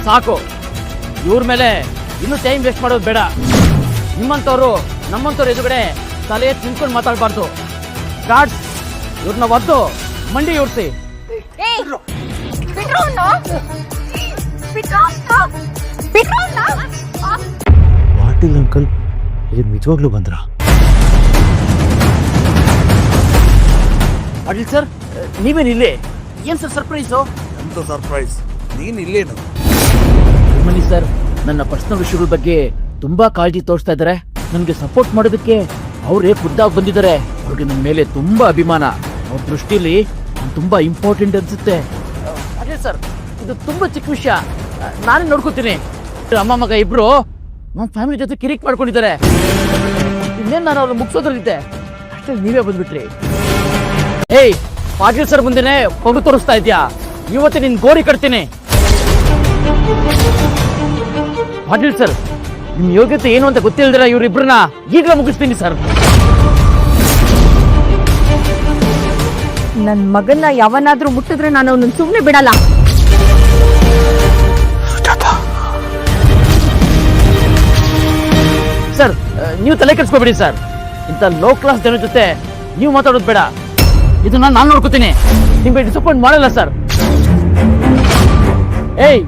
ಸಾಕು. ಇವ್ರ ಮೇಲೆ ಇನ್ನೂ ಟೈಮ್ ವೇಸ್ಟ್ ಮಾಡೋದು ಬೇಡ. ನಿಮ್ಮಂಥವ್ರು ನಮ್ಮಂಥವ್ರು ಎದುರುಗಡೆ ತಲೆ ತಿನ್ಕೊಂಡು ಮಾತಾಡಬಾರ್ದು. ಗಾಡ್ಸ್ ಇವ್ರನ್ನ ಒದ್ದು ಮಂಡಿ ಉಡ್ಸಿ. ಪಾಟೀಲ್ ಅಂಕಲ್ ಇಲ್ಲಿ ನಿಜವಾಗ್ಲೂ ಬಂದ್ರ? ಪಾಟೀಲ್ ಸರ್, ನೀವೇನಿಲ್ಲಿ? ಏನ್ ಸರ್ ಸರ್ಪ್ರೈಸು? ಎಂತ ಸರ್ಪ್ರೈಸ್? ನೀನ್ ಇಲ್ಲೇನು? ಬನ್ನಿ ಸರ್, ನನ್ನ ಪರ್ಸನಲ್ ವಿಷಯಗಳ ಬಗ್ಗೆ ತುಂಬಾ ಕಾಳಜಿ ತೋರಿಸ್ತಾ ಇದ್ದಾರೆ. ನನಗೆ ಸಪೋರ್ಟ್ ಮಾಡೋದಕ್ಕೆ ಅವರೇ ಖುದ್ದಾಗಿ ಬಂದಿದ್ದಾರೆ. ಅವ್ರಿಗೆ ನನ್ನ ಮೇಲೆ ತುಂಬಾ ಅಭಿಮಾನ. ಅವ್ರ ದೃಷ್ಟಿಲಿ ನಾನು ತುಂಬಾ ಇಂಪಾರ್ಟೆಂಟ್ ಅನ್ಸುತ್ತೆ. ಅದೇ ಸರ್, ಇದು ತುಂಬಾ ಚಿಕ್ಕ ವಿಷಯ, ನಾನೇ ನೋಡ್ಕೋತೀನಿ. ಅಮ್ಮ ಮಗ ಇಬ್ರು ನಮ್ಮ ಫ್ಯಾಮಿಲಿ ಜೊತೆ ಕಿರಿಕ್ ಮಾಡ್ಕೊಂಡಿದ್ದಾರೆ. ಇನ್ನೇನು ನಾನು ಅವ್ರನ್ನ ಮುಗಿಸೋದ್ರಲ್ಲಿದ್ದೆ, ಅಷ್ಟೇ ನೀವೇ ಬಂದ್ಬಿಟ್ರಿ. ಏಯ್, ಪಾಟೀಲ್ ಸರ್ ಮುಂದೆನೆ ಹೊಗು ತೋರಿಸ್ತಾ ಇದ್ಯಾ? ಇವತ್ತೇ ನಿನ್ ಗೋರಿ ಕಟ್ತೀನಿ. ಪಾಟೀಲ್ ಸರ್, ನಿಮ್ ಯೋಗ್ಯತೆ ಏನು ಅಂತ ಗೊತ್ತಿಲ್ದಿರ ಇವ್ರಿಬ್ರನ್ನ ಈಗಲೇ ಮುಗಿಸ್ತೀನಿ ಸರ್. ನನ್ ಮಗನ್ನ ಯಾವನಾದ್ರೂ ಮುಟ್ಟಿದ್ರೆ ನಾನು ಅವನನ್ನ ಸುಮ್ಮನೆ ಬಿಡಲ್ಲ. ಸರ್, ನೀವು ತಲೆ ಕೆಡಿಸ್ಕೋಬೇಡಿ ಸರ್. ಇಂಥ ಲೋ ಕ್ಲಾಸ್ ಜನ ಜೊತೆ ನೀವು ಮಾತಾಡೋದು ಬೇಡ. ಇದನ್ನ ನಾನು ನೋಡ್ಕೋತೀನಿ. ನಿಮ್ಗೆ ಡಿಸಪಾಯಿಂಟ್ ಮಾಡಲ್ಲ ಸರ್. ಏಯ್,